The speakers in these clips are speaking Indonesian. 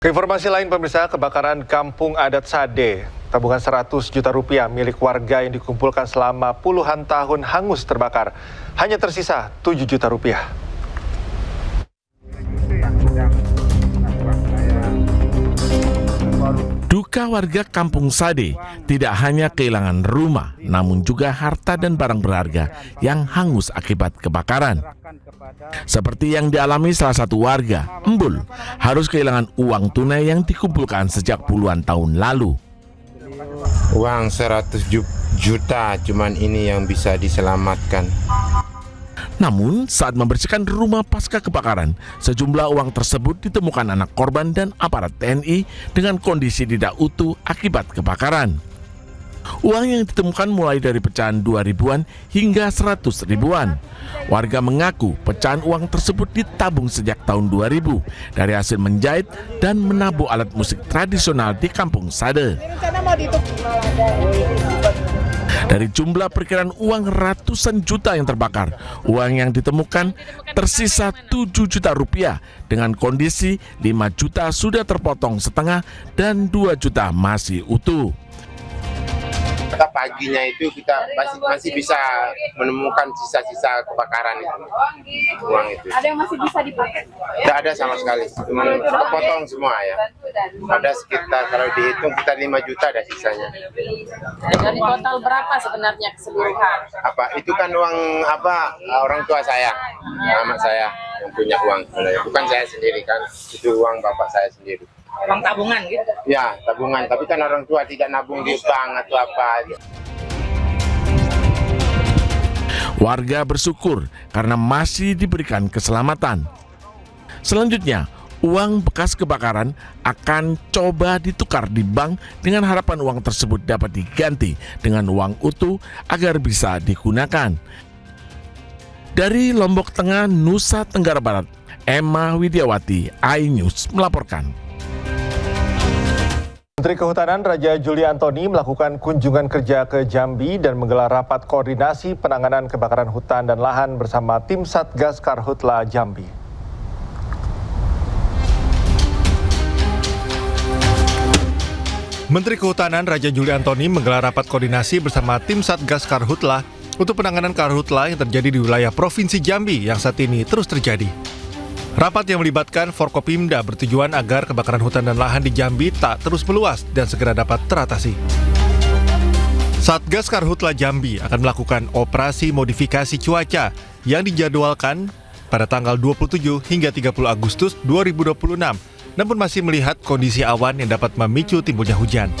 Keinformasi lain pemirsa, kebakaran kampung adat Sade, tabungan 100 juta rupiah milik warga yang dikumpulkan selama puluhan tahun hangus terbakar. Hanya tersisa 7 juta rupiah. Duka warga kampung Sade tidak hanya kehilangan rumah, namun juga harta dan barang berharga yang hangus akibat kebakaran. Seperti yang dialami salah satu warga, Embul, harus kehilangan uang tunai yang dikumpulkan sejak puluhan tahun lalu. Uang 100 juta, cuman ini yang bisa diselamatkan. Namun, saat membersihkan rumah pasca kebakaran, sejumlah uang tersebut ditemukan anak korban dan aparat TNI dengan kondisi tidak utuh akibat kebakaran. Uang yang ditemukan mulai dari pecahan 2.000-an hingga 100 ribuan. Warga mengaku pecahan uang tersebut ditabung sejak tahun 2000 dari hasil menjahit dan menabuh alat musik tradisional di kampung Sade. Dari jumlah perkiraan uang ratusan juta yang terbakar, uang yang ditemukan tersisa 7 juta rupiah dengan kondisi 5 juta sudah terpotong setengah dan 2 juta masih utuh. Paginya itu kita masih bisa menemukan sisa-sisa kebakaran itu, uang itu. Ada yang masih bisa dipakai? Tidak ada sama sekali, cuma terpotong semua ya. Ada sekitar, kalau dihitung kita 5 juta ada sisanya. Dari total berapa sebenarnya keseluruhan? Apa itu kan uang orang tua saya, anak saya yang punya uang, bukan saya sendiri kan, itu uang bapak saya sendiri. Uang tabungan gitu? Ya, tabungan, tapi kan orang tua tidak nabung di bank atau apa. Warga bersyukur karena masih diberikan keselamatan. Selanjutnya, uang bekas kebakaran akan coba ditukar di bank dengan harapan uang tersebut dapat diganti dengan uang utuh agar bisa digunakan. Dari Lombok Tengah, Nusa Tenggara Barat, Emma Widiawati, iNews melaporkan. Menteri Kehutanan Raja Juli Antoni melakukan kunjungan kerja ke Jambi dan menggelar rapat koordinasi penanganan kebakaran hutan dan lahan bersama tim Satgas Karhutla Jambi. Menteri Kehutanan Raja Juli Antoni menggelar rapat koordinasi bersama tim Satgas Karhutla untuk penanganan karhutla yang terjadi di wilayah Provinsi Jambi yang saat ini terus terjadi. Rapat yang melibatkan Forkopimda bertujuan agar kebakaran hutan dan lahan di Jambi tak terus meluas dan segera dapat teratasi. Satgas Karhutla Jambi akan melakukan operasi modifikasi cuaca yang dijadwalkan pada tanggal 27 hingga 30 Agustus 2026, namun masih melihat kondisi awan yang dapat memicu timbulnya hujan.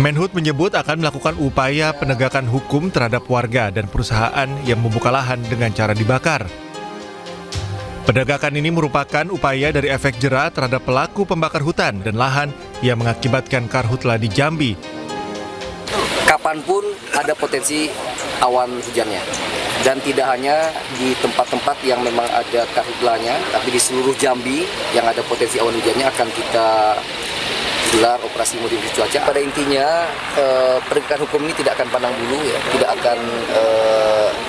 Menhub menyebut akan melakukan upaya penegakan hukum terhadap warga dan perusahaan yang membuka lahan dengan cara dibakar. Penegakan ini merupakan upaya dari efek jera terhadap pelaku pembakar hutan dan lahan yang mengakibatkan karhutla di Jambi. Kapanpun ada potensi awan hujannya. Dan tidak hanya di tempat-tempat yang memang ada karhutlanya, tapi di seluruh Jambi yang ada potensi awan hujannya akan kita gelar operasi modifikasi cuaca. Pada intinya, penegakan hukum ini tidak akan pandang bulu, ya, tidak akan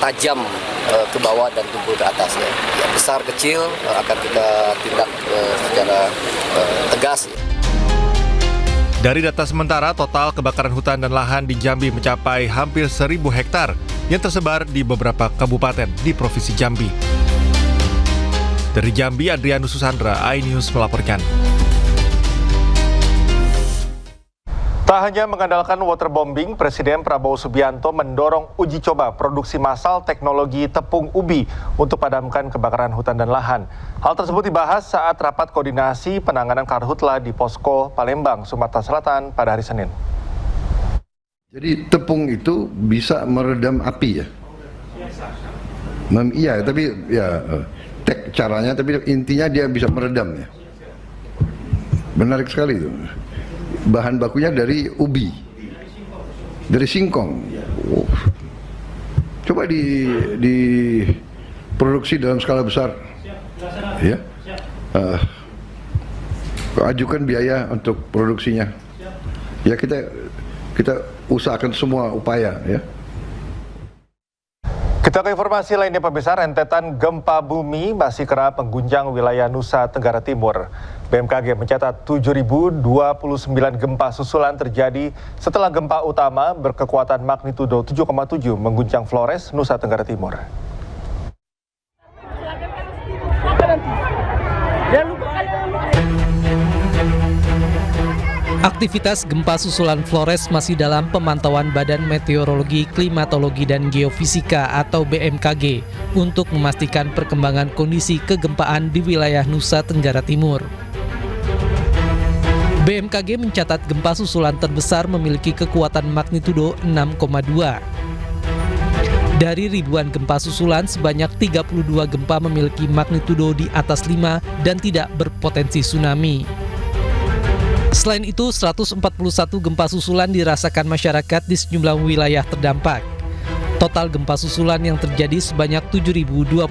tajam ke bawah dan tumpul ke atas. Ya. Ya, besar kecil akan kita tindak secara tegas. Ya. Dari data sementara, total kebakaran hutan dan lahan di Jambi mencapai hampir 1.000 hektar yang tersebar di beberapa kabupaten di Provinsi Jambi. Dari Jambi, Adrianus Susandra, iNews melaporkan. Tak hanya mengandalkan waterbombing, Presiden Prabowo Subianto mendorong uji coba produksi massal teknologi tepung ubi untuk padamkan kebakaran hutan dan lahan. Hal tersebut dibahas saat rapat koordinasi penanganan karhutla di Posko Palembang, Sumatera Selatan pada hari Senin. Jadi tepung itu bisa meredam api ya? Iya, tapi ya caranya, tapi intinya dia bisa meredam ya. Menarik sekali itu. Bahan bakunya dari ubi, dari singkong. Oh. Coba diproduksi dalam skala besar, ya. Ajukan biaya untuk produksinya. Ya kita usahakan semua upaya, ya. Kita ke informasi lainnya pemirsa, rentetan gempa bumi masih kerap mengguncang wilayah Nusa Tenggara Timur. BMKG mencatat 7.029 gempa susulan terjadi setelah gempa utama berkekuatan magnitudo 7,7 mengguncang Flores, Nusa Tenggara Timur. Aktivitas gempa susulan Flores masih dalam pemantauan Badan Meteorologi, Klimatologi, dan Geofisika atau BMKG untuk memastikan perkembangan kondisi kegempaan di wilayah Nusa Tenggara Timur. BMKG mencatat gempa susulan terbesar memiliki kekuatan magnitudo 6,2. Dari ribuan gempa susulan, sebanyak 32 gempa memiliki magnitudo di atas 5 dan tidak berpotensi tsunami. Selain itu, 141 gempa susulan dirasakan masyarakat di sejumlah wilayah terdampak. Total gempa susulan yang terjadi sebanyak 7.029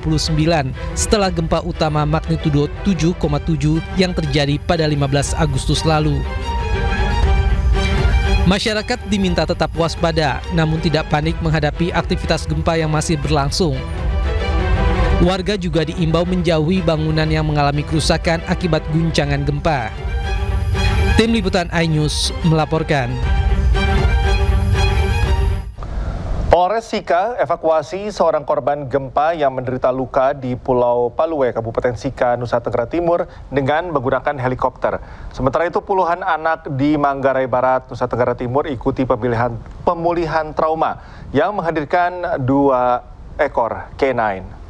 setelah gempa utama magnitudo 7,7 yang terjadi pada 15 Agustus lalu. Masyarakat diminta tetap waspada, namun tidak panik menghadapi aktivitas gempa yang masih berlangsung. Warga juga diimbau menjauhi bangunan yang mengalami kerusakan akibat guncangan gempa. Tim Liputan iNews melaporkan. Polres Sika evakuasi seorang korban gempa yang menderita luka di Pulau Palue, Kabupaten Sika, Nusa Tenggara Timur dengan menggunakan helikopter. Sementara itu puluhan anak di Manggarai Barat, Nusa Tenggara Timur ikuti pemulihan trauma yang menghadirkan 2 ekor K9.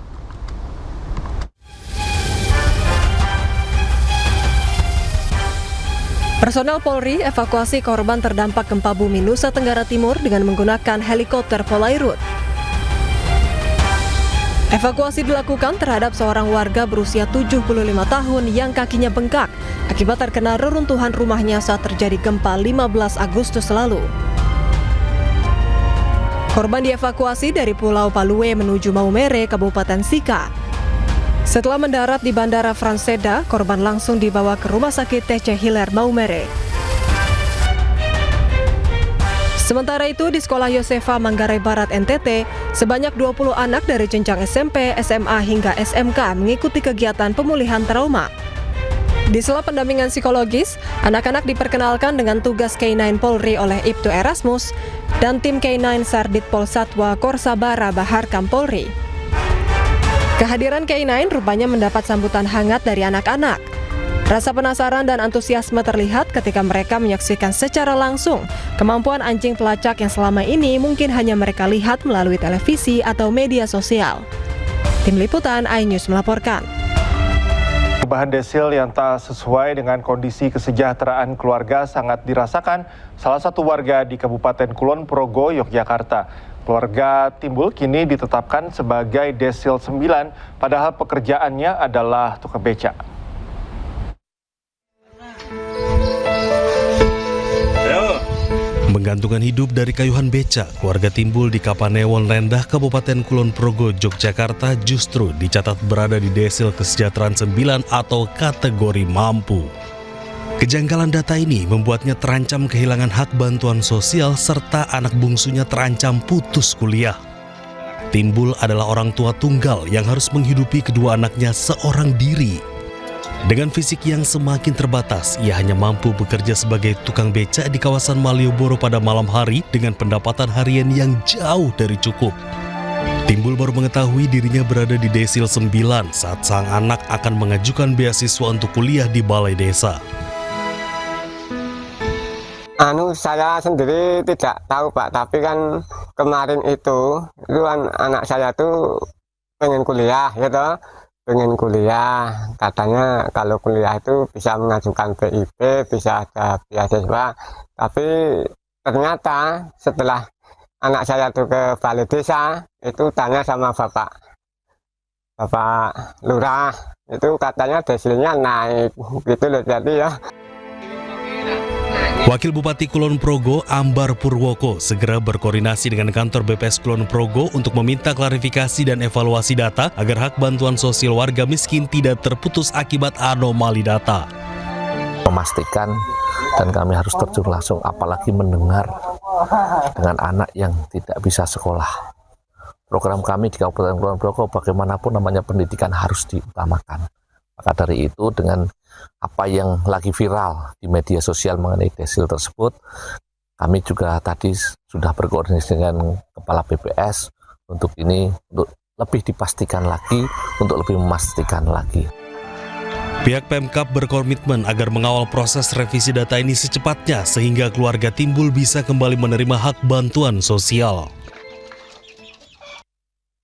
Personel Polri evakuasi korban terdampak gempa bumi Nusa Tenggara Timur dengan menggunakan helikopter Polairut. Evakuasi dilakukan terhadap seorang warga berusia 75 tahun yang kakinya bengkak akibat terkena reruntuhan rumahnya saat terjadi gempa 15 Agustus lalu. Korban dievakuasi dari Pulau Palue menuju Maumere, Kabupaten Sika. Setelah mendarat di Bandara Franseda, korban langsung dibawa ke Rumah Sakit TC Hilir Maumere. Sementara itu, di Sekolah Yosefa Manggarai Barat NTT, sebanyak 20 anak dari jenjang SMP, SMA hingga SMK mengikuti kegiatan pemulihan trauma. Di sela pendampingan psikologis, anak-anak diperkenalkan dengan tugas K9 Polri oleh Ibtu Erasmus dan tim K9 Sardit Polsatwa Korsabara Baharkam Polri. Kehadiran K9 rupanya mendapat sambutan hangat dari anak-anak. Rasa penasaran dan antusiasme terlihat ketika mereka menyaksikan secara langsung kemampuan anjing pelacak yang selama ini mungkin hanya mereka lihat melalui televisi atau media sosial. Tim Liputan iNews melaporkan. Perubahan desil yang tak sesuai dengan kondisi kesejahteraan keluarga sangat dirasakan salah satu warga di Kabupaten Kulon Progo, Yogyakarta. Keluarga Timbul kini ditetapkan sebagai desil 9, padahal pekerjaannya adalah tukang beca. Menggantungkan hidup dari kayuhan beca, keluarga Timbul di Kapanewon Rendah, Kabupaten Kulon Progo, Yogyakarta justru dicatat berada di desil kesejahteraan 9 atau kategori mampu. Kejanggalan data ini membuatnya terancam kehilangan hak bantuan sosial serta anak bungsunya terancam putus kuliah. Timbul adalah orang tua tunggal yang harus menghidupi kedua anaknya seorang diri. Dengan fisik yang semakin terbatas, ia hanya mampu bekerja sebagai tukang beca di kawasan Malioboro pada malam hari dengan pendapatan harian yang jauh dari cukup. Timbul baru mengetahui dirinya berada di desil 9 saat sang anak akan mengajukan beasiswa untuk kuliah di balai desa. Saya sendiri tidak tahu Pak, tapi kan kemarin itu kan anak saya tuh pengen kuliah gitu, katanya kalau kuliah itu bisa mengajukan PIP, bisa ada beasiswa, tapi ternyata setelah anak saya tuh ke balai desa itu tanya sama Bapak Lurah, itu katanya desilnya naik gitu loh, jadi ya. Wakil Bupati Kulon Progo, Ambar Purwoko, segera berkoordinasi dengan kantor BPS Kulon Progo untuk meminta klarifikasi dan evaluasi data agar hak bantuan sosial warga miskin tidak terputus akibat anomali data. Memastikan, dan kami harus terjun langsung, apalagi mendengar dengan anak yang tidak bisa sekolah. program kami di Kabupaten Kulon Progo bagaimanapun namanya pendidikan harus diutamakan. Maka dari itu dengan apa yang lagi viral di media sosial mengenai desil tersebut, kami juga tadi sudah berkoordinasi dengan Kepala BPS untuk lebih dipastikan lagi, untuk lebih memastikan lagi. Pihak Pemkab berkomitmen agar mengawal proses revisi data ini secepatnya sehingga keluarga Timbul bisa kembali menerima hak bantuan sosial.